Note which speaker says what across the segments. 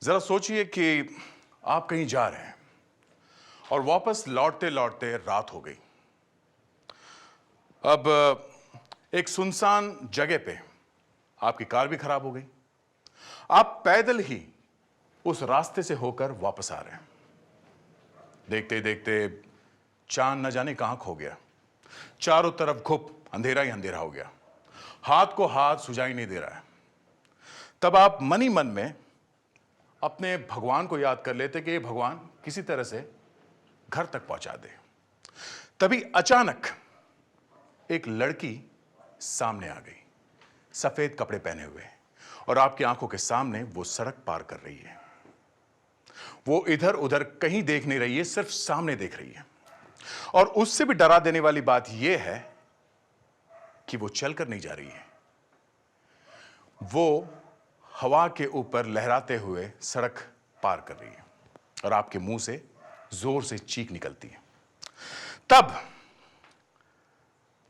Speaker 1: जरा सोचिए कि आप कहीं जा रहे हैं और वापस लौटते लौटते रात हो गई। अब एक सुनसान जगह पे आपकी कार भी खराब हो गई। आप पैदल ही उस रास्ते से होकर वापस आ रहे हैं। देखते देखते चांद न जाने कहां खो गया। चारों तरफ घुप अंधेरा ही अंधेरा हो गया। हाथ को हाथ सुझाई नहीं दे रहा है। तब आप मन ही मन में अपने भगवान को याद कर लेते कि ये भगवान किसी तरह से घर तक पहुंचा दे। तभी अचानक एक लड़की सामने आ गई, सफेद कपड़े पहने हुए, और आपकी आंखों के सामने वो सड़क पार कर रही है। वो इधर उधर कहीं देख नहीं रही है, सिर्फ सामने देख रही है। और उससे भी डरा देने वाली बात यह है कि वो चलकर नहीं जा रही है, वो हवा के ऊपर लहराते हुए सड़क पार कर रही है और आपके मुंह से जोर से चीख निकलती है।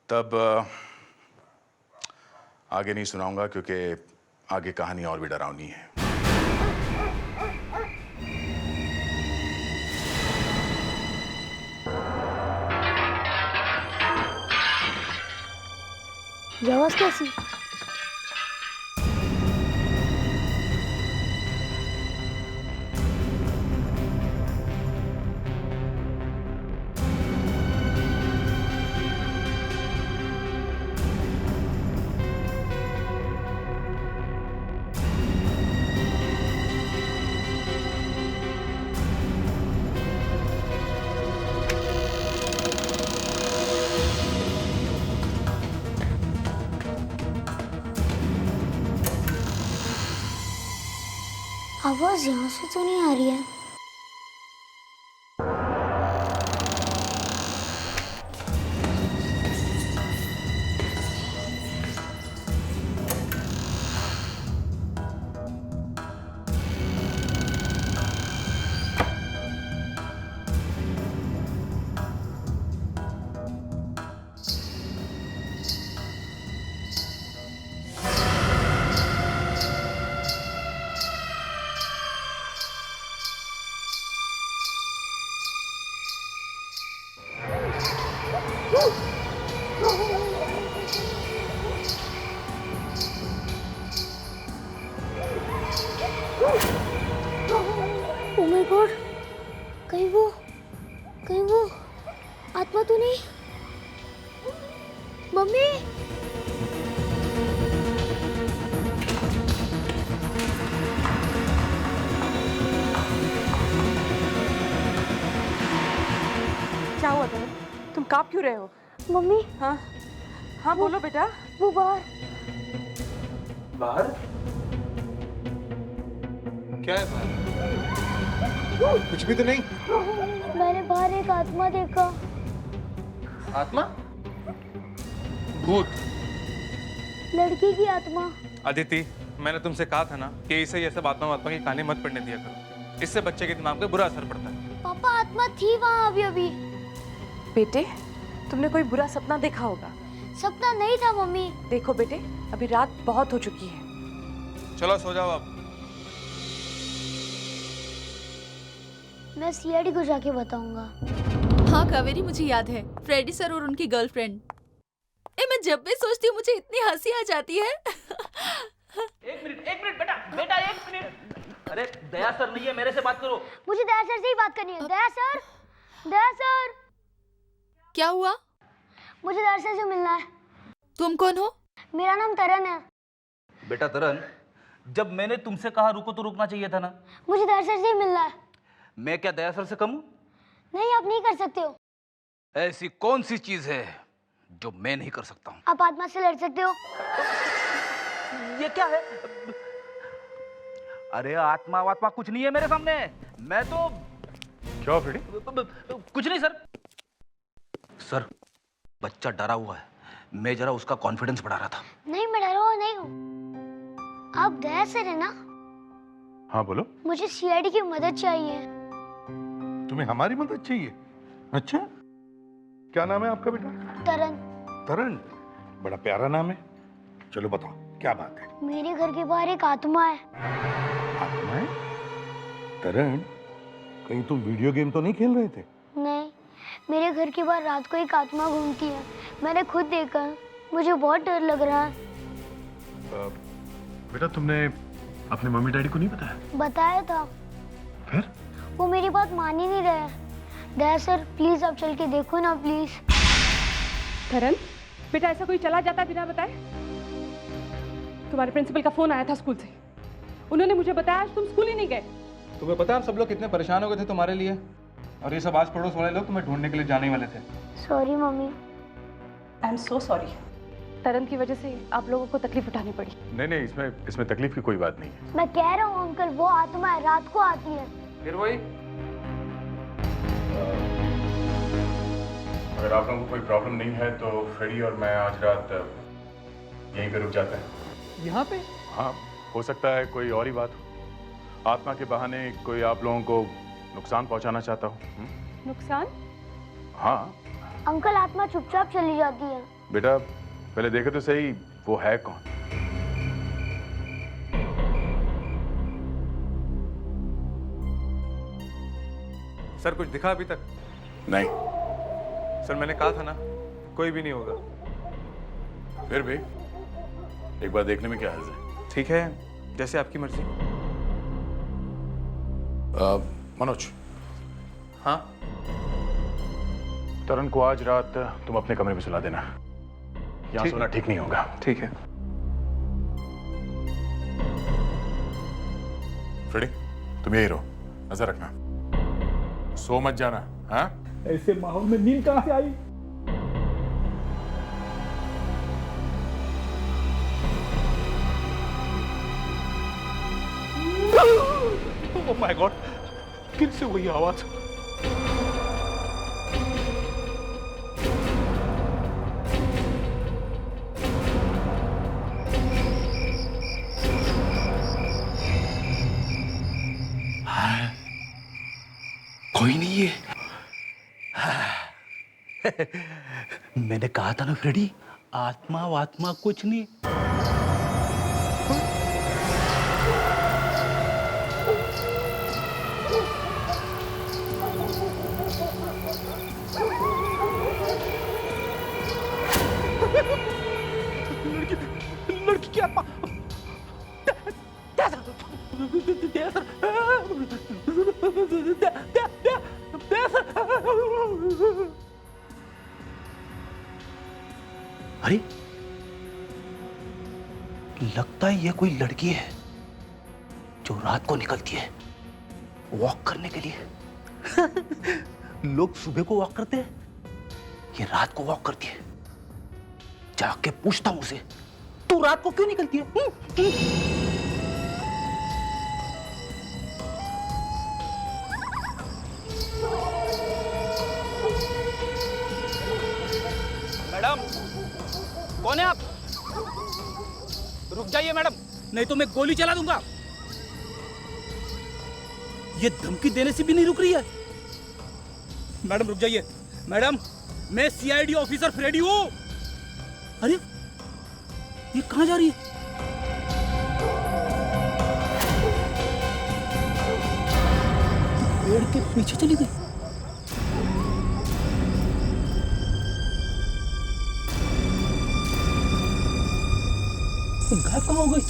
Speaker 1: तब आगे नहीं सुनाऊंगा क्योंकि आगे कहानी और भी डरावनी है।
Speaker 2: ये आवाज कैसी? आवाज यहाँ से तो नहीं आ रही है। ओह माय गॉड, कहीं वो आत्मा तो नहीं? मम्मी,
Speaker 3: क्या हुआ तनु? तुम कांप क्यों रहे हो?
Speaker 2: मम्मी,
Speaker 3: हाँ हाँ बोलो बेटा।
Speaker 2: वो बाहर।
Speaker 4: बाहर? क्या है बाहर? कुछ भी तो नहीं।
Speaker 2: मैंने बाहर एक आत्मा देखा।
Speaker 4: आत्मा? भूत?
Speaker 2: लड़की की आत्मा।
Speaker 5: अदिति, मैंने तुमसे कहा था ना कि इसे ये सब आत्मा की कहानी मत पढ़ने दिया करो। इससे बच्चे के दिमाग पे बुरा असर पड़ता है।
Speaker 2: पापा, आत्मा थी वहाँ अभी।
Speaker 3: बेटे, तुमने कोई बुरा सपना देखा होगा।
Speaker 2: सपना नहीं था मम्मी।
Speaker 3: देखो बेटे, अभी रात बहुत हो चुकी है।
Speaker 5: चलो सो जाओ अब।
Speaker 2: मैं सीआईडी को जाके बताऊंगा।
Speaker 6: हाँ कावेरी, मुझे याद है, फ्रेडी सर और उनकी गर्लफ्रेंड। मैं जब भी सोचती हूँ मुझे इतनी हंसी आ जाती है।
Speaker 7: एक मिनट बेटा एक मिनट। अरे दया सर नहीं है, मेरे से बात करो।
Speaker 2: मुझे दया सर से ही बात करनी है। दया सर।
Speaker 6: क्या हुआ?
Speaker 2: मुझे दया सर से मिलना है।
Speaker 6: तुम कौन हो?
Speaker 2: मेरा नाम तरन है।
Speaker 7: बेटा तरन, जब मैंने तुमसे कहा रुको तो रुकना चाहिए था ना।
Speaker 2: मुझे दया सर से ही मिलना है।
Speaker 7: मैं क्या दया सर से कम हूं?
Speaker 2: नहीं, आप नहीं कर सकते हो।
Speaker 7: ऐसी कौन सी चीज है जो मैं नहीं कर सकता हूं?
Speaker 2: आप आत्मा से लड़ सकते हो।
Speaker 7: ये क्या है? अरे आत्मा कुछ नहीं है मेरे सामने। मैं तो
Speaker 4: क्या फ्रेडी?
Speaker 7: कुछ नहीं सर, बच्चा डरा हुआ है। मैं जरा उसका कॉन्फिडेंस बढ़ा रहा था।
Speaker 2: नहीं, मैं डरा हुआ नहीं हूँ। आप दया सर है ना?
Speaker 4: हाँ बोलो।
Speaker 2: मुझे सीआईडी की मदद चाहिए।
Speaker 4: तुम्हें हमारी मदद चाहिए? अच्छा, क्या नाम है आपका बेटा?
Speaker 2: तरन।
Speaker 4: तरन? बड़ा प्यारा नाम है। चलो बताओ क्या बात है।
Speaker 2: मेरे घर के बाहर एक आत्मा है।
Speaker 4: आत्मा है? तरण, कहीं तुम वीडियो गेम तो नहीं खेल रहे थे?
Speaker 2: नहीं, मेरे घर के बाहर रात को एक आत्मा घूमती है। मैंने खुद देखा है। मुझे बहुत डर लग रहा है।
Speaker 1: बेटा तुमने अपने मम्मी डैडी को नहीं बताया?
Speaker 2: बताया था,
Speaker 1: फिर?
Speaker 2: वो मेरी बात मान ही नहीं रहे। दया सर प्लीज आप चल के देखो ना प्लीज।
Speaker 3: करण, बेटा ऐसा कोई चला जाता बिना बताए? तुम्हारे प्रिंसिपल का फोन आया था स्कूल से। उन्होंने मुझे बताया आज तुम स्कूल ही नहीं गए।
Speaker 5: तुम्हें पता है हम सब लोग कितने परेशान हो गए थे तुम्हारे लिए, और ये सब आस पड़ोस वाले लोग तुम्हें ढूंढने के लिए जाने ही वाले थे।
Speaker 2: Sorry mummy.
Speaker 3: I am so sorry. Taran की वजह से आप लोगों को तकलीफ उठानी पड़ी।
Speaker 1: नहीं, इसमें तकलीफ की कोई बात नहीं है।
Speaker 2: मैं कह रहा हूँ अंकल, वो आत्मा है, रात को आती है।
Speaker 5: फिर वही,
Speaker 1: अगर आप लोगों को कोई प्रॉब्लम नहीं है तो फ्रेडी और मैं आज रात यहीं पे रुक जाते हैं।
Speaker 5: यहाँ पे?
Speaker 1: हाँ, हो सकता है कोई और ही बात हो। आत्मा के बहाने कोई आप लोगों को नुकसान पहुंचाना चाहता हूँ।
Speaker 3: नुकसान?
Speaker 1: हाँ
Speaker 2: अंकल आत्मा चुपचाप चली जाती है।
Speaker 1: बेटा, पहले देखे तो सही वो है कौन।
Speaker 5: सर कुछ दिखा अभी तक?
Speaker 1: नहीं।
Speaker 5: सर मैंने कहा था ना, कोई भी नहीं होगा।
Speaker 1: फिर भी एक बार देखने में क्या हर्ज है?
Speaker 5: ठीक है, जैसे आपकी मर्जी।
Speaker 1: मनोज।
Speaker 5: हाँ?
Speaker 1: तरन को आज रात तुम अपने कमरे में सुला देना। यहाँ सोना ठीक नहीं होगा।
Speaker 5: ठीक है।
Speaker 1: फ्रेडी, तुम यही रहो, नजर रखना, सो मत जाना। हाँ?
Speaker 8: ऐसे माहौल में नींद कहाँ से आई? ओह माय गॉड, फिर से वही आवाज।
Speaker 7: कोई नहीं है। मैंने कहा था ना फ्रेडी, आत्मा वात्मा कुछ नहीं।
Speaker 8: लड़की की आत्मा।
Speaker 7: अरे लगता है ये कोई लड़की है जो रात को निकलती है वॉक करने के लिए। लोग सुबह को वॉक करते हैं, ये रात को वॉक करती है। जाके पूछता हूं उसे, तू रात को क्यों निकलती है?
Speaker 8: मैडम, कौन है आप? रुक जाइए मैडम, नहीं तो मैं गोली चला दूंगा। ये धमकी देने से भी नहीं रुक रही है। मैडम रुक जाइए। मैडम, मैं सीआईडी ऑफिसर फ्रेडी हूं। अरे ये कहां जा रही है? पेड़ के पीछे चली गई। गायब कहाँ हो गई?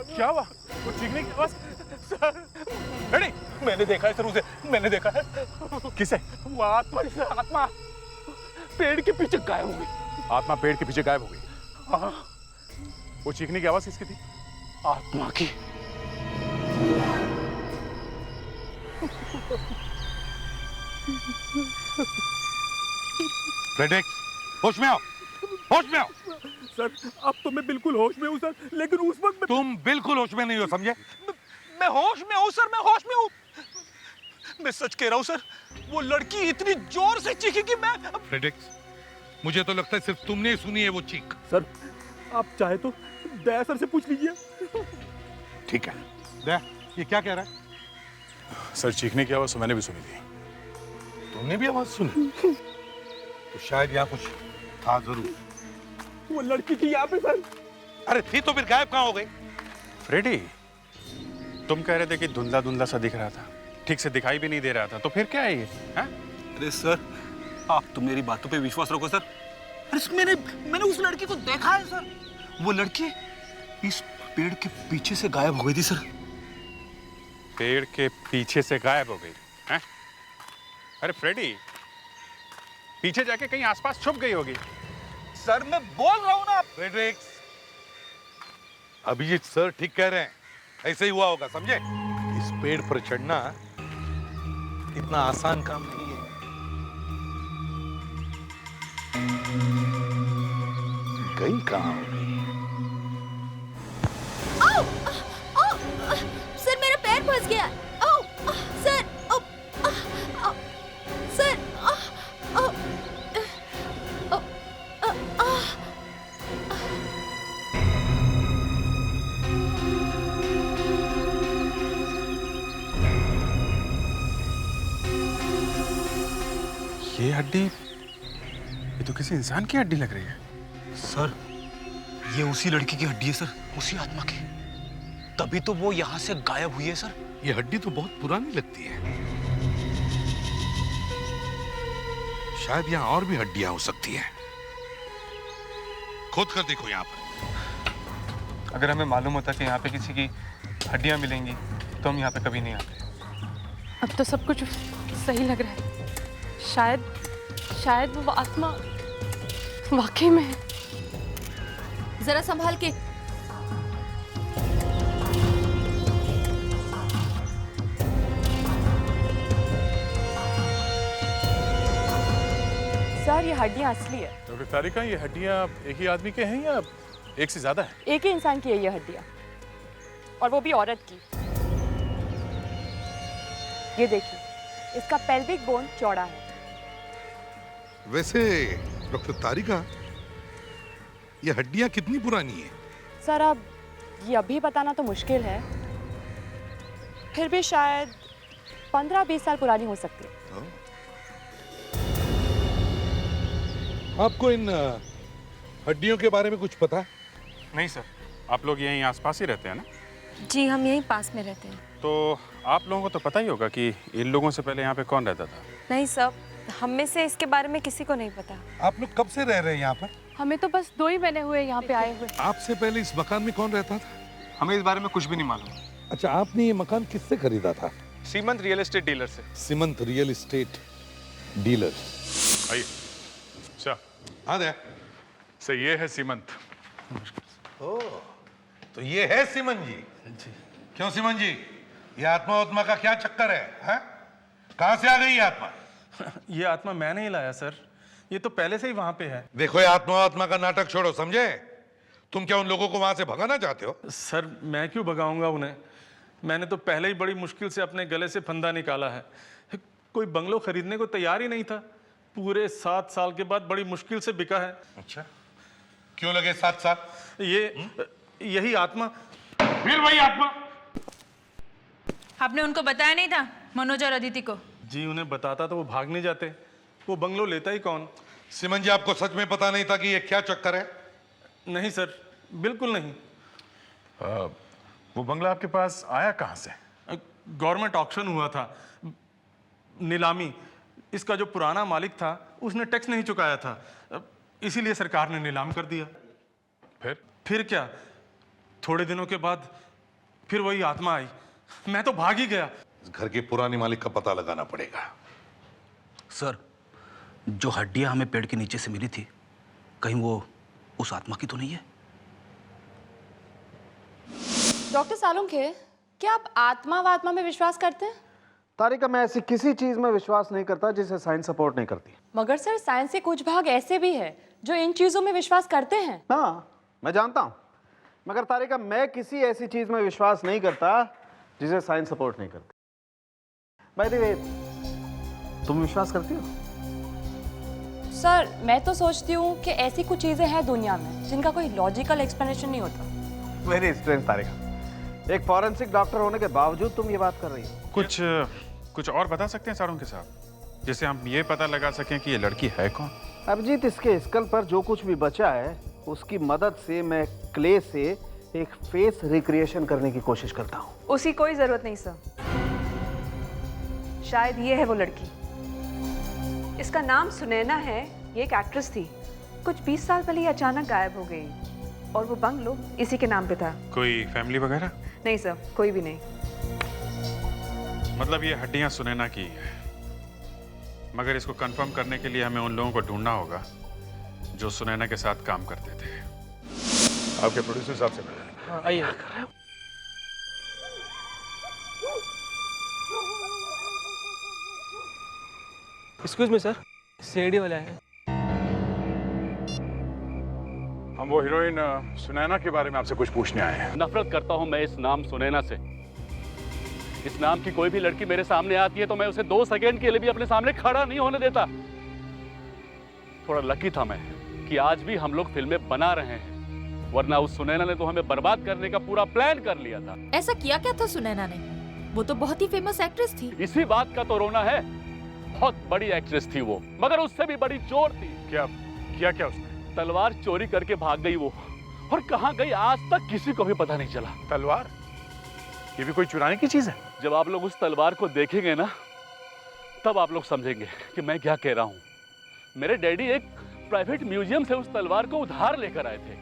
Speaker 1: क्या हुआ? वो चीखने की आवाज?
Speaker 8: रेडी, मैंने देखा है सर उसे, मैंने देखा है।
Speaker 1: किसे?
Speaker 8: वो आत्मा पेड़ के पीछे गायब हो गई।
Speaker 1: आत्मा पेड़ के पीछे गायब हो गई?
Speaker 8: हाँ।
Speaker 1: वो चीखने की आवाज किसकी थी?
Speaker 8: आत्मा की।
Speaker 4: फ्रेडेक्स, होश में आओ, होश में आओ।
Speaker 8: सर अब तो मैं बिल्कुल होश में हूँ सर, लेकिन उस वक्त
Speaker 4: तुम बिल्कुल होश में नहीं हो, समझे?
Speaker 8: मैं होश में हूँ सर, मैं होश में हूँ। मैं सच कह रहा हूँ सर, वो लड़की इतनी जोर से चीखी कि मैं।
Speaker 4: फ्रेडेक्स, मुझे तो लगता है सिर्फ तुमने ही सुनी है वो चीख।
Speaker 8: सर आप चाहे तो दया सर से पूछ लीजिए।
Speaker 4: ठीक है। दे, ये क्या कह रहा है?
Speaker 1: सर चीखने की आवाज तो मैंने भी सुनी थी।
Speaker 4: तुमने भी आवाज सुनी? तो शायद यहाँ कुछ था जरूर।
Speaker 8: वो लड़की थी यहाँ पे सर।
Speaker 4: अरे थी तो फिर गायब कहाँ हो गई?
Speaker 5: फ्रेडी, तुम कह रहे थे कि धुंधला धुंधला सा दिख रहा था, ठीक से दिखाई भी नहीं दे रहा था, तो फिर क्या है ये? हाँ?
Speaker 8: अरे सर, आप तो मेरी बातों पे विश्वास रखो सर। अरे मैंने उस लड़की को देखा है सर। वो लड़की इस पेड़ के पीछे से गायब हो गई थी सर।
Speaker 5: पेड़ के पीछे से गायब हो गई? हैं? अरे फ्रेडी, पीछे जाके कहीं आसपास छुप गई होगी।
Speaker 8: सर मैं बोल रहा हूँ ना।
Speaker 4: फ्रेडरिक्स, अभिजीत सर ठीक कह रहे हैं, ऐसे ही हुआ होगा, समझे? इस पेड़ पर चढ़ना इतना आसान काम नहीं है। गई कहाँ होगी?
Speaker 6: सर मेरा पैर फंस गया। सर सर
Speaker 5: ये हड्डी, ये तो किसी इंसान की हड्डी लग रही है।
Speaker 8: सर ये उसी लड़की की हड्डी है सर, उसी आत्मा की। तभी तो वो यहाँ से गायब हुई है सर।
Speaker 4: ये हड्डी तो बहुत पुरानी लगती है। शायद यहाँ और भी हड्डियां हो सकती हैं। खोद कर देखो यहाँ पर।
Speaker 5: अगर हमें मालूम होता कि यहाँ पे किसी की हड्डियाँ मिलेंगी तो हम यहाँ पे कभी नहीं आते।
Speaker 3: अब तो सब कुछ सही लग रहा है। शायद वो आत्मा वाकई में है।
Speaker 6: जरा संभाल के।
Speaker 3: सर ये हड्डियां असली है।
Speaker 1: डॉक्टर तारिका, ये हड्डियां एक ही आदमी के हैं या एक से ज्यादा है?
Speaker 3: एक ही इंसान की है ये हड्डियां, और वो भी औरत की। ये देखिए, इसका पेल्विक बोन चौड़ा है।
Speaker 4: वैसे डॉक्टर तारिका, ये हड्डियां कितनी पुरानी है?
Speaker 3: सर अब ये अभी बताना तो मुश्किल है, फिर भी शायद 15-20 साल पुरानी हो सकती है।
Speaker 4: आपको इन हड्डियों के बारे में कुछ पता है?
Speaker 5: नहीं सर, आप लोग यहीं आसपास ही रहते हैं ना?
Speaker 9: जी हम यहीं पास में रहते हैं।
Speaker 5: तो आप लोगों को तो पता ही होगा कि इन लोगों से पहले यहाँ पे कौन रहता था।
Speaker 9: नहीं सर, हम में से इसके बारे में किसी को नहीं पता।
Speaker 4: आप लोग कब से रह रहे हैं यहाँ पर?
Speaker 3: हमें तो बस 2 ही महीने हुए यहाँ पे आए हुए।
Speaker 4: आपसे पहले इस मकान में कौन रहता था?
Speaker 5: हमें इस बारे में कुछ भी नहीं मालूम।
Speaker 4: अच्छा, आपने ये मकान किससे खरीदा था?
Speaker 5: सीमंत रियल एस्टेट डीलर से।
Speaker 4: सीमंत रियल एस्टेट डीलर।
Speaker 1: आइए। अच्छा,
Speaker 4: हाँ दे।
Speaker 1: सर ये है सीमंत।
Speaker 4: ओ, तो ये है सीमंत जी। क्यों सीमंत जी, ये आत्मा का क्या चक्कर है? कहाँ से आ गई ये आत्मा?
Speaker 5: ये आत्मा मैं नहीं लाया सर, ये तो पहले से ही वहां पे है।
Speaker 4: देखो, ये आत्मा का नाटक छोड़ो, समझे? तुम क्या उन लोगों को वहां से भगाना चाहते हो?
Speaker 5: सर मैं क्यों भगाऊंगा उन्हें? मैंने तो पहले ही बड़ी मुश्किल से अपने गले से फंदा निकाला है। कोई बंगलो खरीदने को तैयार ही नहीं था। पूरे 7 साल के बाद बड़ी मुश्किल से बिका है।
Speaker 4: अच्छा, क्यों लगे 7 साल?
Speaker 5: यही आत्मा।
Speaker 4: फिर वही आत्मा?
Speaker 6: आपने उनको बताया नहीं था, मनोज और अदिति को?
Speaker 5: जी उन्हें बताता तो वो भाग नहीं जाते। वो बंगलो लेता ही कौन?
Speaker 4: सीमंत जी, आपको सच में पता नहीं था कि ये क्या चक्कर है?
Speaker 5: नहीं सर, बिल्कुल नहीं।
Speaker 1: वो बंगला आपके पास आया कहाँ से?
Speaker 5: गवर्नमेंट ऑक्शन हुआ था, नीलामी। इसका जो पुराना मालिक था उसने टैक्स नहीं चुकाया था, इसीलिए सरकार ने नीलाम कर दिया। फिर क्या, थोड़े दिनों के बाद फिर वही आत्मा आई। मैं तो भाग ही गया।
Speaker 4: इस घर के पुराने मालिक का पता लगाना पड़ेगा।
Speaker 7: सर, जो हड्डियां हमें पेड़ के नीचे से मिली थी, कहीं वो उस आत्मा की तो नहीं है?
Speaker 3: डॉक्टर सालुंखे, क्या आप आत्मा में विश्वास करते हैं?
Speaker 10: तारिका, मैं ऐसी किसी चीज में विश्वास नहीं करता जिसे साइंस सपोर्ट नहीं करती।
Speaker 3: मगर सर साइंस के कुछ भाग ऐसे भी है जो इन चीजों में विश्वास करते हैं।
Speaker 10: हाँ, मैं जानता हूँ, मगर तारिका मैं किसी ऐसी चीज में विश्वास नहीं करता जिसे साइंस सपोर्ट नहीं करती। बाय द वे, तुम विश्वास करती हो?
Speaker 3: सर मैं तो सोचती हूँ कि ऐसी कुछ चीजें हैं दुनिया में जिनका कोई लॉजिकल एक्सप्लेनेशन नहीं होता।
Speaker 10: वेरी स्ट्रेंज तारिका, एक फॉरेंसिक डॉक्टर होने के बावजूद तुम ये बात कर रही हो।
Speaker 1: कुछ और बता सकते हैं सर उनके साथ, जिससे हम ये पता लगा सकें कि ये लड़की है कौन?
Speaker 10: अभिजीत, इसके स्कल पर जो कुछ भी बचा है उसकी मदद से मैं क्ले से एक फेस रिक्रिएशन करने की कोशिश करता हूँ।
Speaker 11: उसकी कोई जरूरत नहीं सर। शायद ये है वो लड़की। इसका नाम सुनैना है, ये एक एक्ट्रेस थी। कुछ 20 साल पहले ये अचानक गायब हो गई और वो बंगलो इसी के नाम पे था।
Speaker 1: कोई फैमिली वगैरह?
Speaker 11: नहीं सर, कोई भी नहीं।
Speaker 1: मतलब ये हड्डियां सुनैना की है, मगर इसको कंफर्म करने के लिए हमें उन लोगों को ढूंढना होगा जो सुनैना के साथ काम करते थे। आपके प्रोड्यूसर साहब से मिले।
Speaker 8: आइए। एक्सक्यूज मी सर, सीआईडी वाले हैं।
Speaker 1: हम वो हीरोइन सुनैना के बारे में आपसे कुछ पूछने आए हैं।
Speaker 12: नफरत करता हूं मैं इस नाम सुनैना से। इस नाम की कोई भी लड़की मेरे सामने आती है तो मैं उसे 2 सेकंड के लिए भी अपने सामने खड़ा नहीं होने देता। थोड़ा लकी था मैं कि आज भी हम लोग फिल्में बना रहे हैं, वरना उस सुनैना ने तो हमें बर्बाद करने का पूरा प्लान कर लिया था।
Speaker 6: ऐसा किया क्या था सुनैना ने? वो तो बहुत ही फेमस एक्ट्रेस थी।
Speaker 12: इसी बात का तो रोना है। बहुत बड़ी एक्ट्रेस थी वो, मगर उससे भी बड़ी चोर थी।
Speaker 1: क्या किया क्या उसने?
Speaker 12: तलवार चोरी करके भाग गई वो, और कहाँ गई आज तक किसी को भी पता नहीं चला।
Speaker 1: तलवार? ये भी कोई चुराने की चीज है?
Speaker 12: जब आप लोग उस तलवार को देखेंगे ना, तब आप लोग समझेंगे कि मैं क्या कह रहा हूँ। मेरे डैडी एक प्राइवेट म्यूजियम से उस तलवार को उधार लेकर आए थे।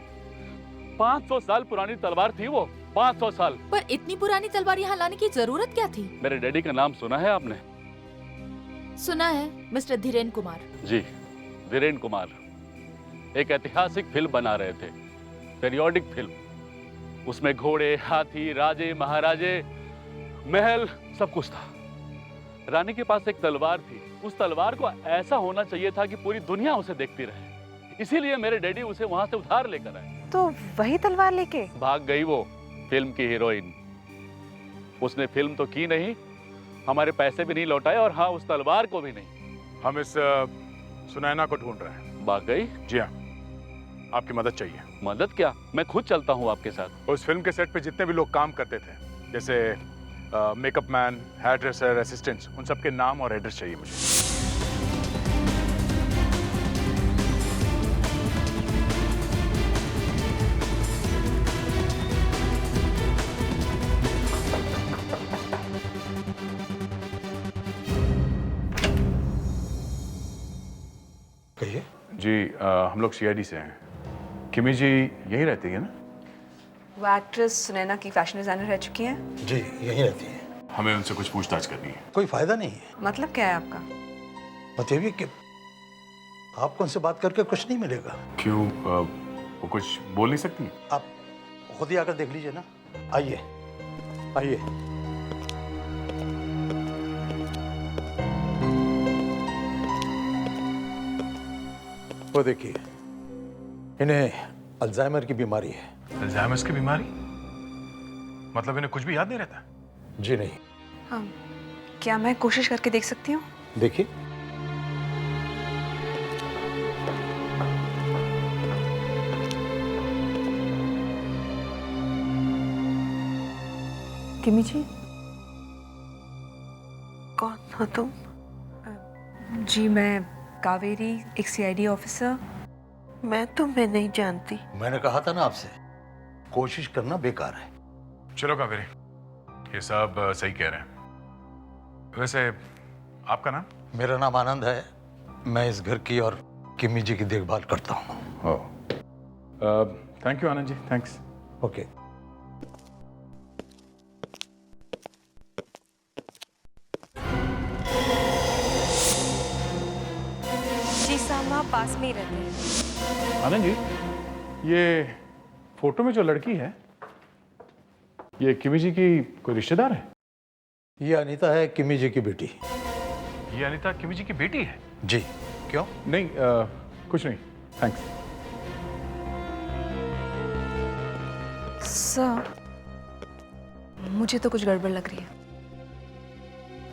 Speaker 12: 500 साल पुरानी तलवार थी वो, 500 साल।
Speaker 6: पर इतनी पुरानी तलवार यहाँ लाने की जरूरत क्या थी?
Speaker 12: मेरे डैडी का नाम सुना है आपने?
Speaker 6: सुना है, मिस्टर धीरेन कुमार।
Speaker 12: जी, धीरेन कुमार एक ऐतिहासिक फिल्म बना रहे थे, पीरियोडिक फिल्म। उसमें घोड़े, हाथी, राजे, महाराजे, महल, सब कुछ था। रानी के पास एक तलवार थी। उस तलवार को ऐसा होना चाहिए था कि पूरी दुनिया उसे देखती रहे। इसीलिए मेरे डैडी उसे वहां से उधार लेकर आए।
Speaker 11: तो वही तलवार लेके
Speaker 12: भाग गई वो फिल्म की हीरोइन। उसने फिल्म तो की नहीं, हमारे पैसे भी नहीं लौटाए, और हाँ, उस तलवार को भी नहीं।
Speaker 1: हम इस सुनैना को ढूंढ रहे हैं।
Speaker 12: भाग गई?
Speaker 1: जी हाँ, आपकी मदद चाहिए।
Speaker 12: मदद क्या? मैं खुद चलता हूँ आपके साथ।
Speaker 1: उस फिल्म के सेट पे जितने भी लोग काम करते थे, जैसे makeup man, hair dresser, assistants, उन सबके नाम और एड्रेस चाहिए मुझे।
Speaker 4: कहिए।
Speaker 1: जी, हम लोग सीआईडी से हैं। किमी जी यहीं रहती है ना?
Speaker 11: वो एक्ट्रेस सुनैना की फैशन डिजाइनर रह चुकी हैं।
Speaker 4: जी, यहीं रहती है।
Speaker 1: हमें उनसे कुछ पूछताछ करनी है।
Speaker 4: कोई फायदा नहीं है।
Speaker 11: मतलब क्या है आपका?
Speaker 4: मतलब ये कि आपको उनसे बात करके कुछ नहीं मिलेगा।
Speaker 1: क्यों? वो कुछ बोल नहीं सकती?
Speaker 4: आप खुद ही आकर देख लीजिए ना। आइए आइए। वो देखिए, इन्हें अल्जाइमर की बीमारी है।
Speaker 1: अल्जाइमर की बीमारी? मतलब इन्हें कुछ भी याद नहीं रहता?
Speaker 4: जी नहीं।
Speaker 11: हाँ, क्या मैं कोशिश करके देख सकती हूँ?
Speaker 4: देखिए।
Speaker 11: किमी जी, कौन हो तुम? जी, मैं कावेरी, एक सीआईडी ऑफिसर।
Speaker 13: मैं तुम्हें नहीं जानती।
Speaker 4: मैंने कहा था ना आपसे, कोशिश करना बेकार है।
Speaker 1: चलो कावेरी, ये सब सही कह रहे हैं। वैसे आपका नाम?
Speaker 4: मेरा नाम आनंद है। मैं इस घर की और किमी जी की देखभाल करता हूँ।
Speaker 1: Thank you Anand ji, thanks.
Speaker 4: Okay.
Speaker 9: जी सामा पास में ही रहते हैं।
Speaker 1: आनंद जी, ये फोटो में जो लड़की है, ये किमी जी की कोई रिश्तेदार है?
Speaker 4: ये अनीता है, किमी जी की बेटी।
Speaker 1: ये अनीता किमी जी की बेटी है?
Speaker 4: जी। क्यों?
Speaker 1: नहीं, कुछ नहीं, थैंक्स।
Speaker 11: सर, मुझे तो कुछ गड़बड़ लग रही है।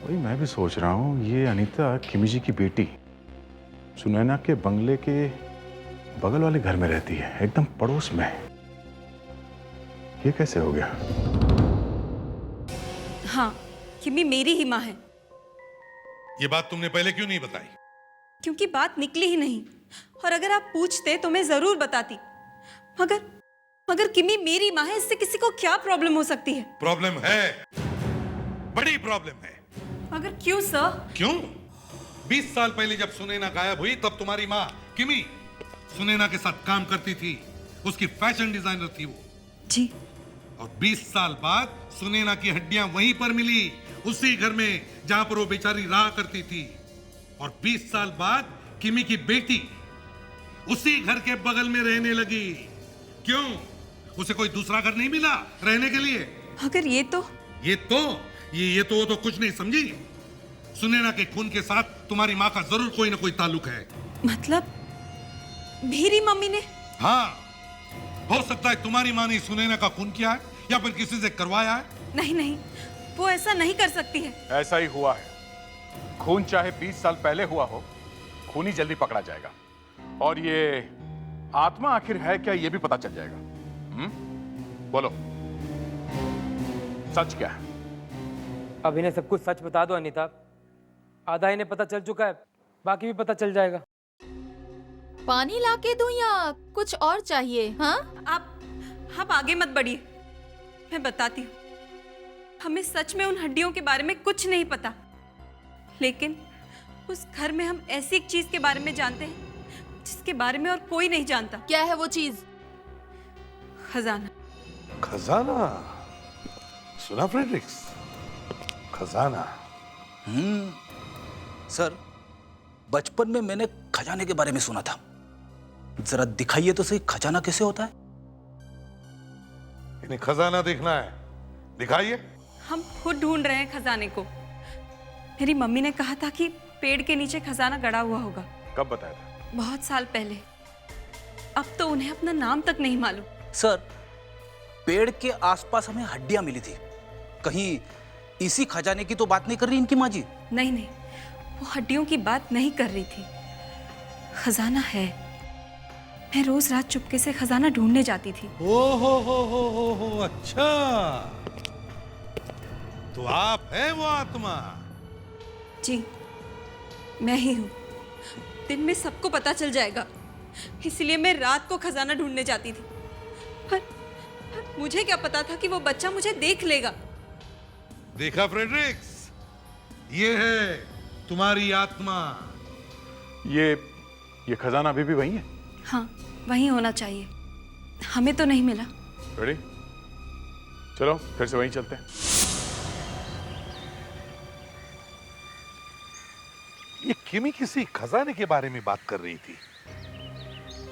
Speaker 1: वही मैं भी सोच रहा हूँ, ये अनीता किमी जी की बेटी सुनैना के बंगले के बगल वाले घर में रहती है, एकदम पड़ोस में। ये कैसे हो गया?
Speaker 9: हाँ, किमी मेरी ही माँ है।
Speaker 4: ये बात तुमने पहले क्यों नहीं बताई?
Speaker 9: क्योंकि बात निकली ही नहीं, और अगर आप पूछते तो मैं जरूर बताती। मगर किमी मेरी माँ है, इससे किसी को क्या प्रॉब्लम हो सकती है?
Speaker 4: प्रॉब्लम है, बड़ी प्रॉब्लम है।
Speaker 9: मगर क्यों सर?
Speaker 4: क्यों? 20 साल पहले जब सुनैना गायब हुई तब तुम्हारी माँ किमी सुनैना के साथ काम करती थी। उसकी फैशन डिजाइनर थी वो।
Speaker 9: जी।
Speaker 4: और 20 साल बाद सुनैना की हड्डियां वहीं पर मिली, उसी घर में जहां पर वो बेचारी रहा करती थी। और 20 साल बाद किमी की बेटी उसी घर के बगल में रहने लगी। क्यों? उसे कोई दूसरा घर नहीं मिला रहने के लिए?
Speaker 9: अगर ये तो
Speaker 4: वो तो कुछ नहीं समझी। सुनैना के खून के साथ तुम्हारी माँ का जरूर कोई ना कोई ताल्लुक है।
Speaker 9: मतलब मेरी मम्मी ने?
Speaker 4: हाँ, हो सकता है तुम्हारी माँ ने सुनैना का खून किया है या फिर किसी से करवाया है।
Speaker 9: नहीं, वो ऐसा नहीं कर सकती है।
Speaker 1: ऐसा ही हुआ है। खून चाहे 20 साल पहले हुआ हो, खूनी जल्दी पकड़ा जाएगा। और ये आत्मा आखिर है क्या, ये भी पता चल जाएगा। बोलो, सच क्या है?
Speaker 14: अब इन्हें सब कुछ सच बता दो अनीता। आधा इन्हें पता चल चुका है, बाकी भी पता चल जाएगा।
Speaker 6: पानी लाके दूं या कुछ और चाहिए? हाँ,
Speaker 9: आप आगे मत बढ़िए, मैं बताती हूँ। हमें सच में उन हड्डियों के बारे में कुछ नहीं पता, लेकिन उस घर में हम ऐसी एक चीज के बारे में जानते हैं जिसके बारे में और कोई नहीं जानता।
Speaker 6: क्या है वो चीज?
Speaker 9: खजाना।
Speaker 4: खजाना? सुना फ्रेडरिक्स? खजाना।
Speaker 7: सर, बचपन में मैंने खजाने के बारे में सुना था। जरा दिखाइए तो सही, खजाना कैसे होता है?
Speaker 4: इन्हें खजाना देखना है, दिखाइए।
Speaker 9: हम खुद ढूंढ रहे हैं खजाने को। मेरी मम्मी ने कहा था कि पेड़ के नीचे खजाना गड़ा हुआ होगा।
Speaker 1: कब बताया था?
Speaker 9: बहुत साल पहले। अब तो उन्हें अपना नाम तक नहीं मालूम।
Speaker 7: सर, पेड़ के आसपास हमें हड्डियां मिली थी। कहीं इसी खजाने की तो बात नहीं कर रही इनकी माँ जी?
Speaker 9: नहीं, वो हड्डियों की बात नहीं कर रही थी। खजाना है। मैं रोज रात चुपके से खजाना ढूंढने जाती थी।
Speaker 4: हो, अच्छा, तो आप हैं वो आत्मा?
Speaker 9: जी, मैं ही हूँ। दिन में सबको पता चल जाएगा, इसलिए मैं रात को खजाना ढूंढने जाती थी। पर मुझे क्या पता था कि वो बच्चा मुझे देख लेगा।
Speaker 4: देखा फ्रेडरिक्स, ये है तुम्हारी आत्मा।
Speaker 1: ये खजाना अभी भी वही है?
Speaker 9: हाँ, वही होना चाहिए। हमें तो नहीं मिला।
Speaker 1: रेडी? चलो फिर से वहीं चलते हैं।
Speaker 4: ये किमी किसी खजाने के बारे में बात कर रही थी।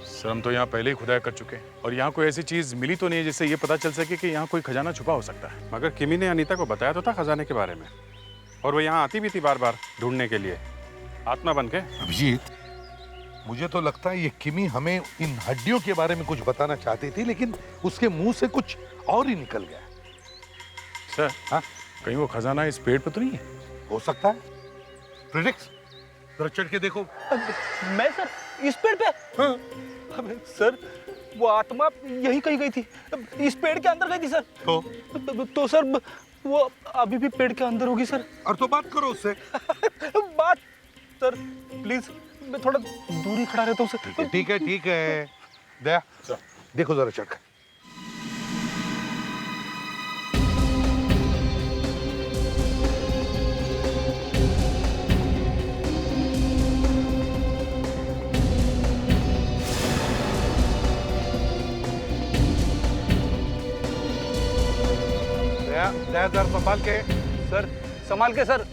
Speaker 1: सर, हम तो यहाँ पहले ही खुदाई कर चुके हैं और यहाँ कोई ऐसी चीज मिली तो नहीं है जिससे ये पता चल सके कि यहाँ कोई खजाना छुपा हो सकता है।
Speaker 5: मगर किमी ने अनीता को बताया तो था खजाने के बारे में, और वो यहाँ आती भी थी बार बार ढूंढने के लिए, आत्मा बन के।
Speaker 4: अभिजीत, मुझे तो लगता है ये किमी हमें इन हड्डियों के बारे में कुछ बताना चाहती थी, लेकिन उसके मुंह से कुछ और ही निकल गया।
Speaker 1: सर, हाँ, कहीं वो खजाना इस पेड़ पे तो नहीं है?
Speaker 4: हो सकता है। फ्रेडरिक्स, जरा चढ़ के देखो।
Speaker 8: मैं सर, इस पेड़ पे? हाँ। अबे सर, वो आत्मा यही कहीं गई थी, इस पेड़ के अंदर गई थी सर। तो सर वो अभी भी पेड़ के अंदर होगी सर।
Speaker 4: और तो बात करो उससे।
Speaker 8: बात सर, प्लीज, मैं थोड़ा दूरी खड़ा रहता हूँ सर।
Speaker 4: ठीक है। दया, देखो जरा चढ़ कर। दया, संभाल के।
Speaker 8: सर, संभाल के सर,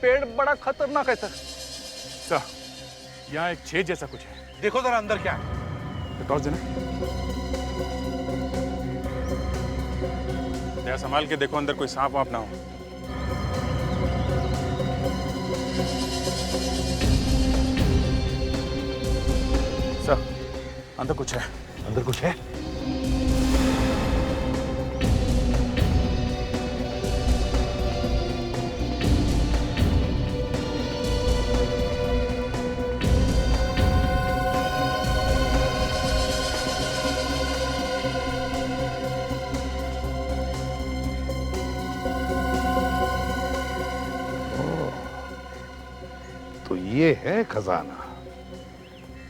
Speaker 8: पेड़ बड़ा खतरनाक है सर।
Speaker 1: सर, यहाँ एक छेद जैसा कुछ है।
Speaker 4: देखो जरा अंदर क्या है।
Speaker 1: टॉर्च देना। दया, संभाल के देखो अंदर कोई सांप वाप ना हो। सर, अंदर कुछ है।
Speaker 4: अंदर कुछ है?
Speaker 15: ये है खजाना,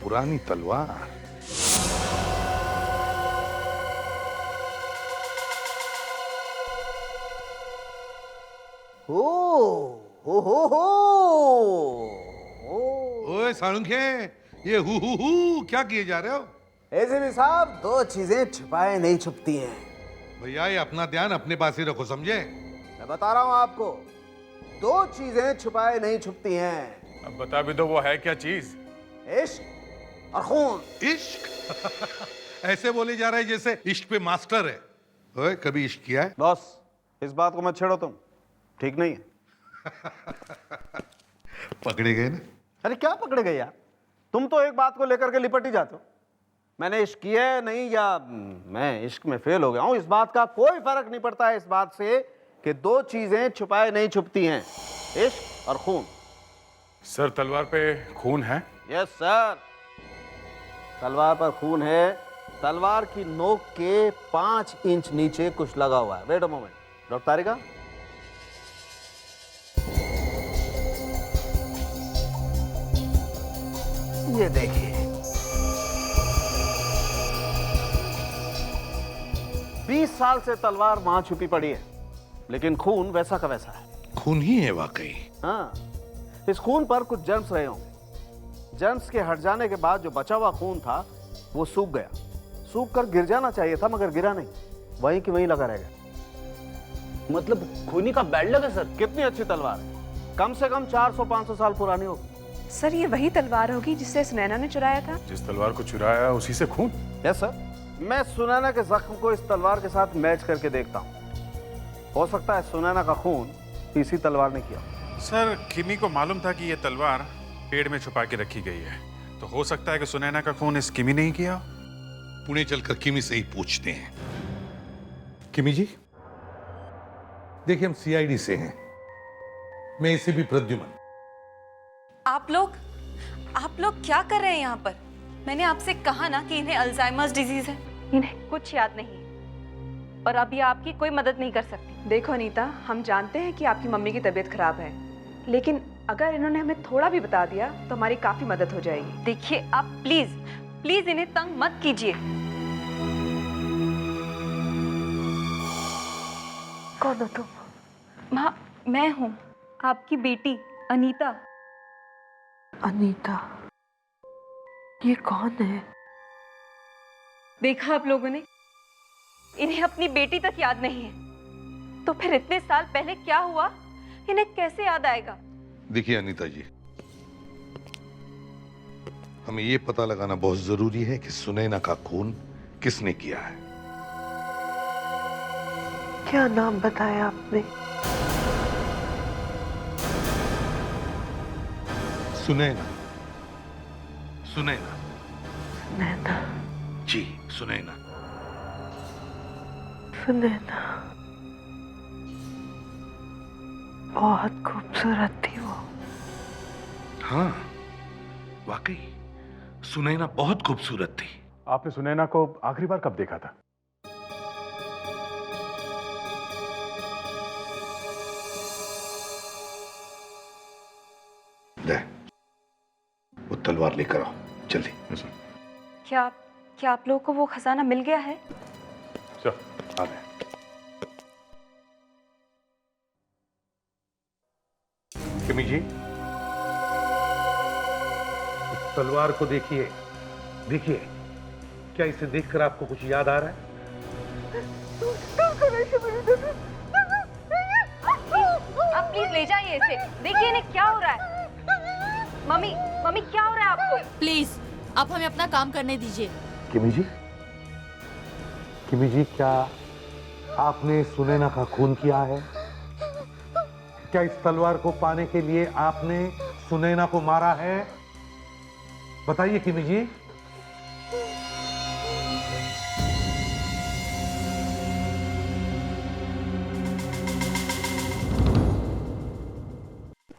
Speaker 15: पुरानी तलवार।
Speaker 10: हो
Speaker 15: ओए सालुंखे, ये हु क्या किए जा रहे हो?
Speaker 10: एसीपी साहब, दो चीजें छिपाए नहीं छुपती हैं।
Speaker 15: भैया ये अपना ध्यान अपने पास ही रखो, समझे?
Speaker 10: मैं बता रहा हूं आपको, दो चीजें छुपाए नहीं छुपती हैं।
Speaker 1: अब बता भी दो, वो है क्या चीज?
Speaker 10: इश्क और खून।
Speaker 15: इश्क? ऐसे बोले जा रहा है जैसे इश्क पे मास्टर है। ओए, कभी इश्क किया है?
Speaker 10: बॉस, इस बात को मत छेड़ो, तुम ठीक नहीं है।
Speaker 15: पकड़े गए ना?
Speaker 10: अरे क्या पकड़े गए यार, तुम तो एक बात को लेकर के लिपट ही जाते हो। मैंने इश्क किया है नहीं, या मैं इश्क में फेल हो गया हूं, इस बात का कोई फर्क नहीं पड़ता है इस बात से कि दो चीजें छुपाए नहीं छुपती हैं, इश्क और खून।
Speaker 1: सर, तलवार पे खून है?
Speaker 10: यस सर, तलवार पर खून है। तलवार की नोक के 5 इंच नीचे कुछ लगा हुआ है। वेट अ मोमेंट, डॉक्टर तारिका। ये देखिए, 20 साल से तलवार वहां छुपी पड़ी है, लेकिन खून वैसा का वैसा है।
Speaker 15: खून ही है वाकई।
Speaker 10: हाँ, इस खून पर कुछ जर्म्स रहे होंगे। जर्म्स के हट जाने के बाद जो बचा हुआ खून था वो सूख गया। सूख कर गिर जाना चाहिए था, मगर गिरा नहीं, वहीं की वहीं लगा रह गया।
Speaker 8: मतलब खूनी का बैड लक है सर।
Speaker 10: कितनी अच्छी तलवार है, कम से कम 400-500 साल पुरानी होगी।
Speaker 11: सर, ये वही तलवार होगी जिससे सुनैना ने चुराया था?
Speaker 1: जिस तलवार को चुराया उसी से खून?
Speaker 10: यस सर, मैं सुनैना के जख्म को इस तलवार के साथ मैच करके देखता हूँ। हो सकता है सुनैना का खून इसी तलवार ने किया।
Speaker 16: सर, किमी को मालूम था कि यह तलवार पेड़ में छुपा के रखी गई है, तो हो सकता है कि सुनैना का खून इस किमी ने ही किया।
Speaker 15: पुणे चलकर किमी से ही पूछते हैं। किमी जी, देखिए हम सीआईडी से हैं, मैं इसे भी प्रद्युमन।
Speaker 9: आप लोग क्या कर रहे हैं यहाँ पर? मैंने आपसे कहा ना कि इन्हें अल्जाइमर्स डिजीज है, इन्हें कुछ याद नहीं, और अब ये आपकी कोई मदद नहीं कर सकती।
Speaker 11: देखो अनीता, हम जानते हैं कि आपकी मम्मी की तबीयत खराब है, लेकिन अगर इन्होंने हमें थोड़ा भी बता दिया तो हमारी काफी मदद हो जाएगी।
Speaker 9: देखिए, आप प्लीज इन्हें तंग मत कीजिए।
Speaker 13: कौन हो तुम?
Speaker 9: माँ, मैं हूँ आपकी बेटी अनीता।
Speaker 13: अनीता? ये कौन है?
Speaker 9: देखा आप लोगों ने, इन्हें अपनी बेटी तक याद नहीं है, तो फिर इतने साल पहले क्या हुआ इन्हें कैसे याद आएगा?
Speaker 15: देखिए अनीता जी, हमें ये पता लगाना बहुत जरूरी है कि सुनैना का खून किसने किया है।
Speaker 13: क्या नाम बताया आपने?
Speaker 15: सुनैना। सुनैना।
Speaker 13: सुनैना?
Speaker 15: जी, सुनैना।
Speaker 13: सुनैना बहुत खूबसूरत थी वो।
Speaker 15: हाँ, वाकई सुनैना बहुत खूबसूरत थी।
Speaker 1: आपने सुनैना को आखिरी बार कब देखा था?
Speaker 15: ले, वो तलवार लेकर आओ जल्दी।
Speaker 9: क्या आप लोगों को वो खजाना मिल गया है?
Speaker 1: चल, आ गए।
Speaker 15: किमी जी, इस तलवार को देखिए, देखिए, क्या इसे देखकर आपको कुछ याद आ रहा है?
Speaker 9: आप प्लीज ले जाइए इसे, देखिए इन्हें क्या हो रहा है। मम्मी क्या हो रहा है आपको?
Speaker 6: प्लीज आप हमें अपना काम करने दीजिए।
Speaker 15: किमी जी, क्या आपने सुनैना का खून किया है? क्या इस तलवार को पाने के लिए आपने सुनैना को मारा है? बताइए किमी जी।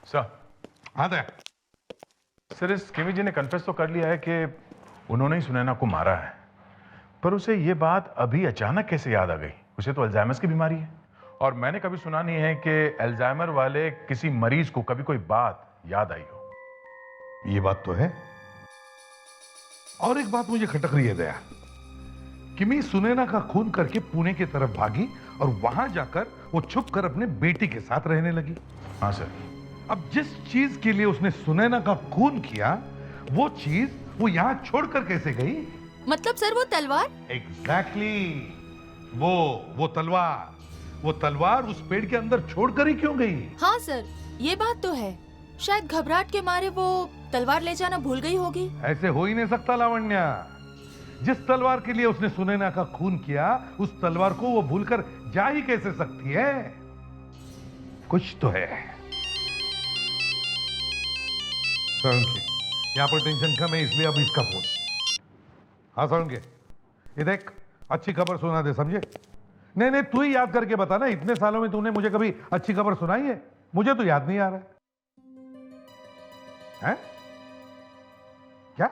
Speaker 1: सर,
Speaker 15: हाँ दे।
Speaker 1: सर, इस किमी जी ने कन्फेस तो कर लिया है कि उन्होंने ही सुनैना को मारा है, पर उसे ये बात अभी अचानक कैसे याद आ गई? उसे तो अल्जाइमर की बीमारी है, और मैंने कभी सुना नहीं है कि अल्जाइमर वाले किसी मरीज को कभी कोई बात याद आई हो।
Speaker 15: ये बात तो है। और एक बात मुझे खटक रही है दया, किमी सुनैना का खून करके पुणे की तरफ भागी और वहां जाकर वो छुप कर अपने बेटी के साथ रहने लगी।
Speaker 1: हाँ सर।
Speaker 15: अब जिस चीज के लिए उसने सुनैना का खून किया, वो चीज वो यहां छोड़कर कैसे गई?
Speaker 6: मतलब सर वो तलवार?
Speaker 15: एग्जैक्टली, वो तलवार उस पेड़ के अंदर छोड़कर ही क्यों गई?
Speaker 6: हाँ सर, ये बात तो है। शायद घबराहट के मारे वो तलवार ले जाना भूल गई होगी।
Speaker 15: ऐसे हो ही नहीं सकता लावण्या। जिस तलवार के लिए उसने सुनैना का खून किया, उस तलवार को वो भूलकर जा ही कैसे सकती है? कुछ तो है। यहाँ पर टेंशन कम है, इसलिए अब इसका फोन। हाँ सारंगे, ये देख, अच्छी खबर सुना दे, समझे? नहीं, तू ही याद करके बता ना, इतने सालों में तूने मुझे कभी अच्छी खबर सुनाई है? मुझे तो याद नहीं आ रहा है। क्या?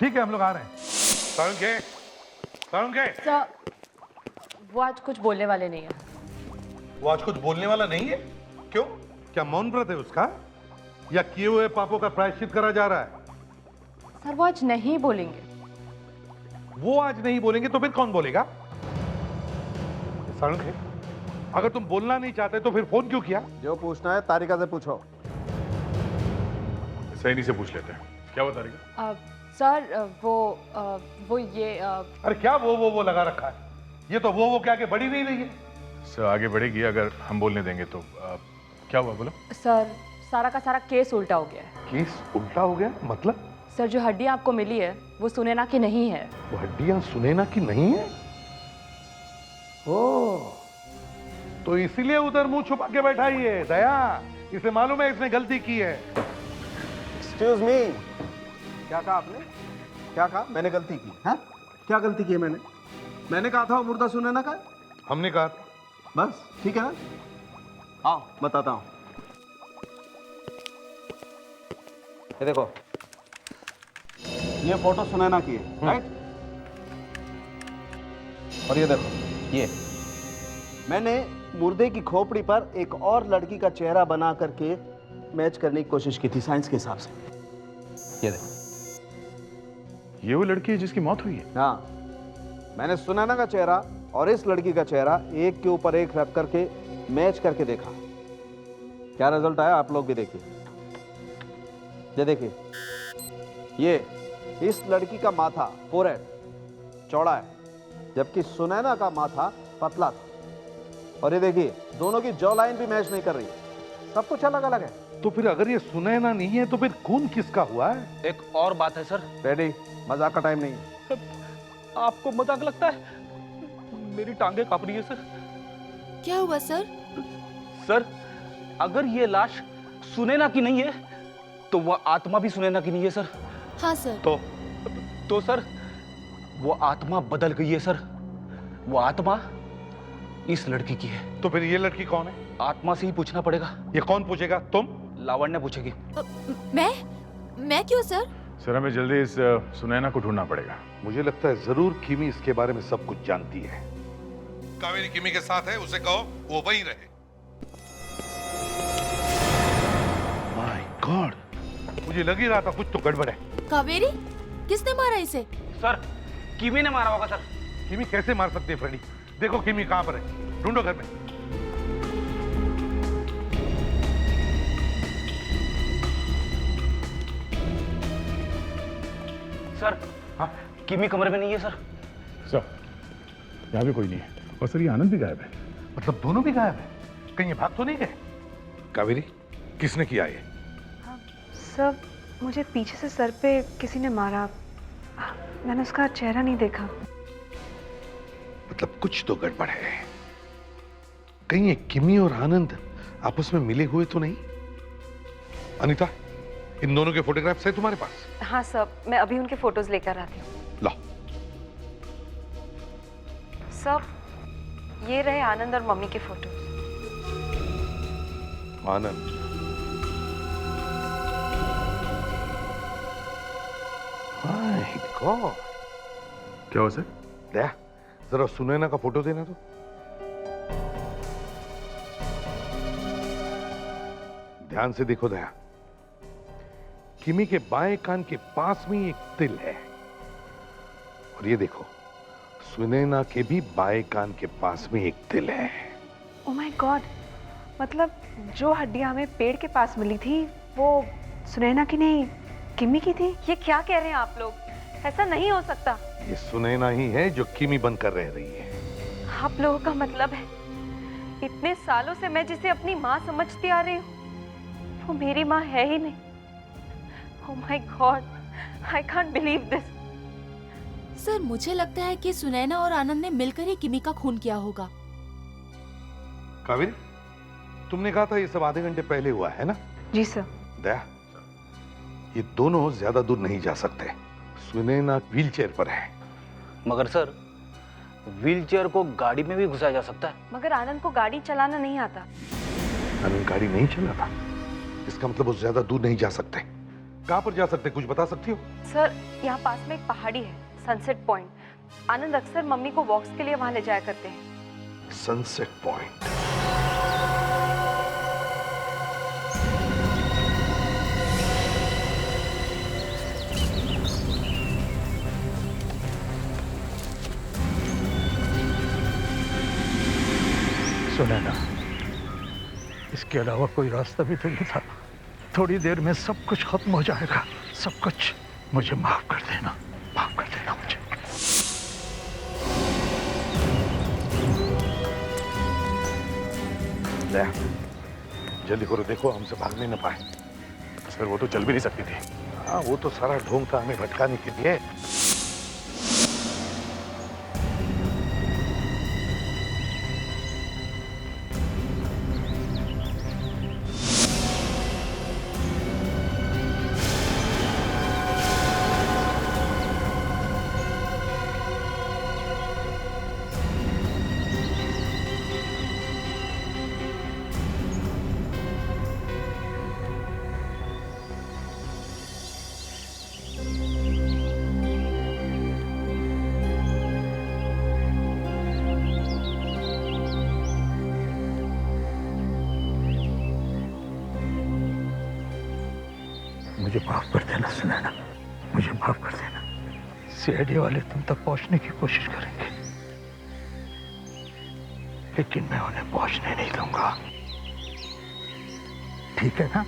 Speaker 15: ठीक है, हम लोग आ रहे हैं। सारंगे,
Speaker 3: सर, वो आज कुछ बोलने वाले नहीं है।
Speaker 15: वो आज कुछ बोलने वाला नहीं है? क्यों? क्या मौन व्रत है उसका, या किए हुए पापों का प्रायश्चित करा जा रहा है?
Speaker 3: सर, वो आज नहीं बोलेंगे।
Speaker 15: वो आज नहीं बोलेंगे तो फिर कौन बोलेगा? सारंगे, अगर तुम बोलना नहीं चाहते तो फिर फोन क्यों किया?
Speaker 10: जो पूछना है तारिका से पूछो।
Speaker 1: सैनी से पूछ लेते हैं। क्या हुआ तारिका?
Speaker 3: सर, वो ये
Speaker 15: अरे क्या वो लगा रखा है? ये तो वो क्या के बढ़ी नहीं रही है।
Speaker 1: सर आगे बढ़ेगी अगर हम बोलने देंगे तो। क्या हुआ, बोलो।
Speaker 3: सर, सारा का सारा केस उल्टा हो गया है।
Speaker 15: केस उल्टा हो गया मतलब?
Speaker 3: सर, जो हड्डियां आपको मिली है वो सुनैना की नहीं है।
Speaker 15: वो हड्डियां सुनैना की नहीं है? ओह, तो इसीलिए उधर मुंह छुपा के बैठा ही है। दया, इसे मालूम है इसने गलती की है।
Speaker 10: एक्सक्यूज मी, क्या कहा आपने? क्या कहा? मैंने गलती की है? क्या गलती की है मैंने? मैंने कहा था वो मुर्दा सुनैना का है।
Speaker 15: हमने कहा,
Speaker 10: बस ठीक है ना? आओ बताता हूं। ये देखो, ये फोटो सुनैना की है, राइट? और ये देखो, ये मैंने मुर्दे की खोपड़ी पर एक और लड़की का चेहरा बना करके मैच करने की कोशिश की थी साइंस के हिसाब से। ये देखो,
Speaker 1: ये वो लड़की है जिसकी मौत हुई है?
Speaker 10: हाँ, मैंने सुनैना का चेहरा और इस लड़की का चेहरा एक के ऊपर एक रख करके मैच करके देखा। क्या रिजल्ट आया आप लोग भी देखिए। ये देखिए, ये इस लड़की का माथा फोरहेड चौड़ा है, जबकि सुनैना का माथा पतला था। और ये देखिए, दोनों की जॉ लाइन भी मैच नहीं कर रही है, सब कुछ अलग अलग है।
Speaker 15: तो फिर अगर ये सुनैना नहीं है तो फिर खून किसका हुआ है?
Speaker 8: एक और बात है सर।
Speaker 10: रेडी, मजाक का टाइम नहीं है।
Speaker 8: आपको मजाक लगता है? मेरी टांगे कांप रही है सर।
Speaker 6: क्या हुआ सर?
Speaker 8: सर, अगर ये लाश सुनैना की नहीं है तो वह आत्मा भी सुनैना की नहीं है सर।
Speaker 6: हाँ सर।
Speaker 8: तो सर, वो आत्मा बदल गई है सर। वो आत्मा इस लड़की की है।
Speaker 15: तो फिर ये लड़की कौन है?
Speaker 8: आत्मा से ही पूछना पड़ेगा।
Speaker 15: ये कौन पूछेगा? तुम?
Speaker 8: लावण्य पूछेगी।
Speaker 6: मैं क्यों सर?
Speaker 1: सर हमें जल्दी इस सुनैना को ढूंढना पड़ेगा।
Speaker 15: मुझे लगता है जरूर किमी इसके बारे में सब कुछ जानती है। कावेरी किमी के साथ है, उसे कहो वो वहीं रहे। माय गॉड, मुझे लग ही रहा था कुछ तो गड़बड़ है।
Speaker 6: कावेरी? किसने मारा इसे?
Speaker 8: सर, किमी ने मारा होगा सर।
Speaker 15: किमी कैसे मार सकते हैं फ्रेडी? देखो किमी कहां पर है, ढूंढो घर में।
Speaker 8: सर, हाँ, किमी कमरे में नहीं है सर।
Speaker 1: सर, यहाँ भी कोई नहीं है। और सर ये आनंद भी गायब है।
Speaker 15: मतलब दोनों भी गायब है? कहीं ये भाग तो नहीं गए? कावेरी, किसने किया ये?
Speaker 11: सब मुझे पीछे से सर पे किसी ने मारा। मैंने उसका चेहरा नहीं देखा।
Speaker 15: मतलब कुछ तो गड़बड़ है। कहीं ये किमी और आनंद आपस में मिले हुए तो नहीं? अनीता, इन दोनों के फोटोग्राफ्स है तुम्हारे पास?
Speaker 11: हाँ सर, मैं अभी उनके फोटोज लेकर आती हूँ।
Speaker 15: लाओ।
Speaker 11: सब ये रहे आनंद और मम्मी के फोटोज।
Speaker 15: आनंद,
Speaker 1: क्या हो सर?
Speaker 15: दया, जरा सुनैना का फोटो देना तो। ध्यान से देखो दया, किमी के बाएं कान के पास में एक तिल है, और ये देखो सुनैना के भी बाएं कान के पास में एक तिल है।
Speaker 11: ओह माय गॉड, मतलब जो हड्डियां हमें पेड़ के पास मिली थी वो सुनैना की नहीं, किमी की थी। ये क्या कह रहे हैं आप लोग? ऐसा नहीं हो सकता।
Speaker 15: ये सुनैना ही है जो किमी बनकर रह रही है।
Speaker 11: आप लोगों का मतलब है इतने सालों से मैं जिसे अपनी माँ समझती आ रही हूँ वो मेरी माँ है ही नहीं। Oh my God, I can't believe this.
Speaker 6: Sir मुझे लगता है कि सुनैना और आनंद ने मिलकर ही किमी का खून किया होगा।
Speaker 15: कावेरी, तुमने कहा था ये सब आधे घंटे पहले हुआ है ना?
Speaker 11: जी सर।
Speaker 15: दया, ये दोनों ज्यादा दूर नहीं जा सकते। सुनैना व्हीलचेयर पर है।
Speaker 8: मगर सर, व्हीलचेयर को गाड़ी में भी घुसाया जा सकता है।
Speaker 11: मगर आनंद को गाड़ी चलाना नहीं आता।
Speaker 15: आनंद गाड़ी नहीं चलाता, इसका मतलब वो ज्यादा दूर नहीं जा सकते। कहां पर जा सकते, कुछ बता सकती हो?
Speaker 11: सर यहाँ पास में एक पहाड़ी है, सनसेट पॉइंट। आनंद अक्सर मम्मी को वॉक्स के लिए वहां ले जाया करते हैं।
Speaker 15: Sunset point.
Speaker 17: सुनैना, इसके अलावा कोई रास्ता भी तो नहीं था। थोड़ी देर में सब कुछ खत्म हो जाएगा, सब कुछ। मुझे माफ कर देना, माफ कर देना मुझे।
Speaker 15: जल्दी करो, देखो हमसे भाग नहीं न पाए।
Speaker 1: सर वो तो चल भी नहीं सकती थी।
Speaker 15: हाँ, वो तो सारा ढोंग था हमें भटकाने के लिए।
Speaker 17: मुझे माफ कर देना सुनैना, मुझे माफ कर देना। सीआईडी वाले तुम तक पहुंचने की कोशिश करेंगे, लेकिन मैं उन्हें पहुंचने नहीं दूंगा, ठीक है ना?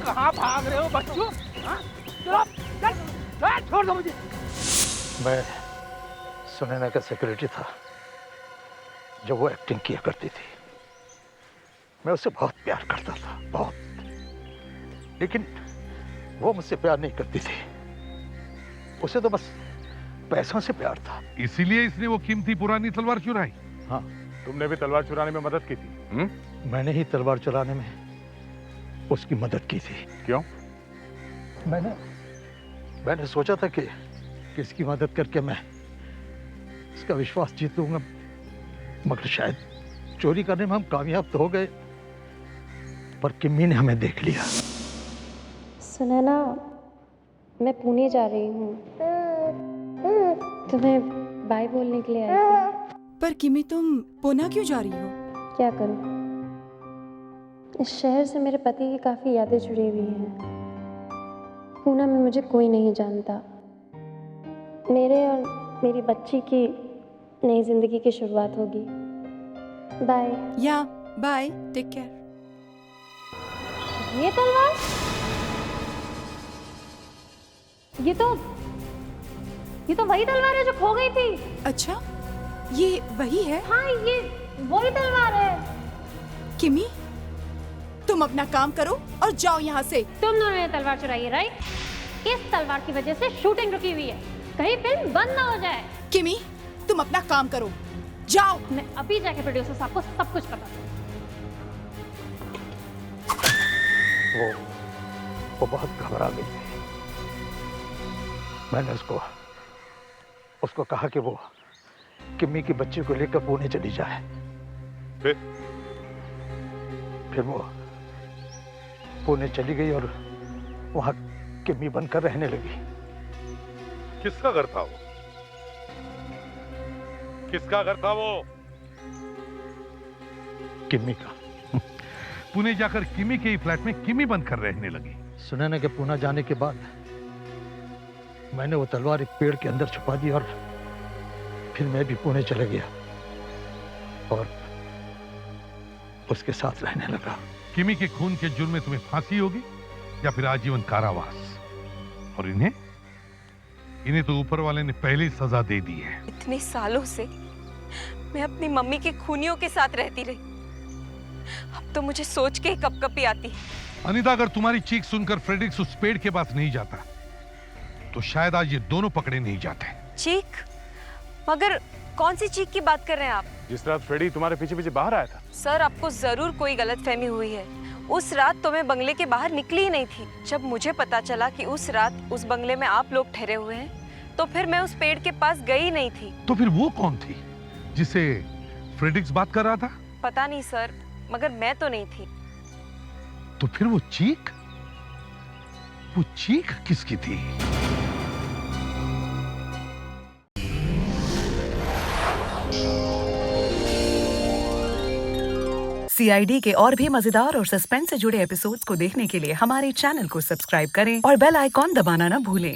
Speaker 8: कहाँ भाग रहे हो बच्चों? हाँ? चलो, चल, चल, छोड़ दो मुझे।
Speaker 17: मैं सुनैना का सेक्रेटरी था जब वो एक्टिंग किया करती थी। मैं उससे बहुत प्यार करता था, बहुत। लेकिन वो मुझसे प्यार नहीं करती थी, उसे तो बस पैसों से प्यार था।
Speaker 15: इसीलिए इसने वो कीमती पुरानी तलवार चुराई।
Speaker 17: हाँ,
Speaker 1: तुमने भी तलवार चुराने में मदद की थी?
Speaker 17: मैंने ही तलवार चुराने में उसकी मदद की थी।
Speaker 1: क्यों?
Speaker 17: मैंने सोचा था कि इसकी मदद करके मैं इसका विश्वास जीत लूंगा, मगर शायद चोरी करने में हम कामयाब तो हो गए, पर किम्मी ने हमें देख लिया।
Speaker 18: सुनैना, मैं पुणे जा रही हूँ, तुम्हें बाय बोलने के लिए आई थी।
Speaker 6: पर किमी, तुम पुणे क्यों जा रही हो?
Speaker 18: क्या करूँ, इस शहर से मेरे पति की काफ़ी यादें जुड़ी हुई हैं। पुणे में मुझे कोई नहीं जानता। मेरे और मेरी बच्ची की नई जिंदगी की शुरुआत होगी। बाय।
Speaker 6: या बाय, टेक केयर।
Speaker 18: ये तलवार, ये तो वही तलवार है जो खो गई थी।
Speaker 6: अच्छा, ये वही है?
Speaker 18: हाँ, ये वही तलवार है।
Speaker 6: किमी, तुम अपना काम करो और जाओ यहाँ से।
Speaker 18: तुम दोनों ने तलवार चुराई है, राइट? इस तलवार की वजह से शूटिंग रुकी हुई है, कहीं फिल्म बंद ना हो जाए।
Speaker 6: किमी, तुम अपना काम करो, जाओ।
Speaker 18: मैं अभी जाके प्रोड्यूसर साहब को सब कुछ बता दूँ।
Speaker 17: वो बहुत घबरा गई थी। मैंने उसको कहा कि वो किम्मी की बच्ची को लेकर पुणे चली जाए। फिर वो पुणे चली गई और वहां किमी बनकर रहने लगी।
Speaker 15: किसका घर था वो? किसका घर था वो?
Speaker 17: किमी का।
Speaker 15: पुणे जाकर किमी के ही फ्लैट में किमी बनकर रहने लगी।
Speaker 17: सुनैना के पुणे जाने के बाद मैंने वो तलवार एक पेड़ के अंदर छुपा दी और फिर मैं भी पुणे चला गया और उसके साथ रहने लगा।
Speaker 15: किमी के खून के जुर्म में तुम्हें फांसी होगी या फिर आजीवन कारावास। और इन्हें तो ऊपर वाले ने पहले ही सजा दे दी है।
Speaker 11: इतने सालों से मैं अपनी मम्मी के खूनियों के साथ रहती रही, अब तो मुझे सोच के ही कपकपी आती है।
Speaker 15: अनीता, अगर तुम्हारी चीख सुनकर फ्रेडरिक्स उस पेड़ के पास नहीं जाता तो शायद आज ये दोनों पकड़े नहीं जाते।
Speaker 11: चीख? मगर कौन सी चीख की बात कर रहे हैं आप?
Speaker 1: जिस रात फ्रेडी तुम्हारे पीछे पीछे बाहर आया था।
Speaker 11: सर, आपको जरूर कोई गलतफहमी हुई है। उस रात तो मैं बंगले के बाहर निकली ही नहीं थी। जब मुझे पता चला कि उस रात उस बंगले में आप लोग ठहरे हुए हैं तो फिर मैं उस पेड़ के पास गई नहीं थी।
Speaker 15: तो फिर वो कौन थी जिसे फ्रेडरिक्स बात कर रहा था?
Speaker 11: पता नहीं सर, मगर मैं तो नहीं थी।
Speaker 15: तो फिर वो चीख किसकी थी?
Speaker 19: CID के और भी मजेदार और सस्पेंस से जुड़े एपिसोड्स को देखने के लिए हमारे चैनल को सब्सक्राइब करें और बेल आइकॉन दबाना ना भूलें।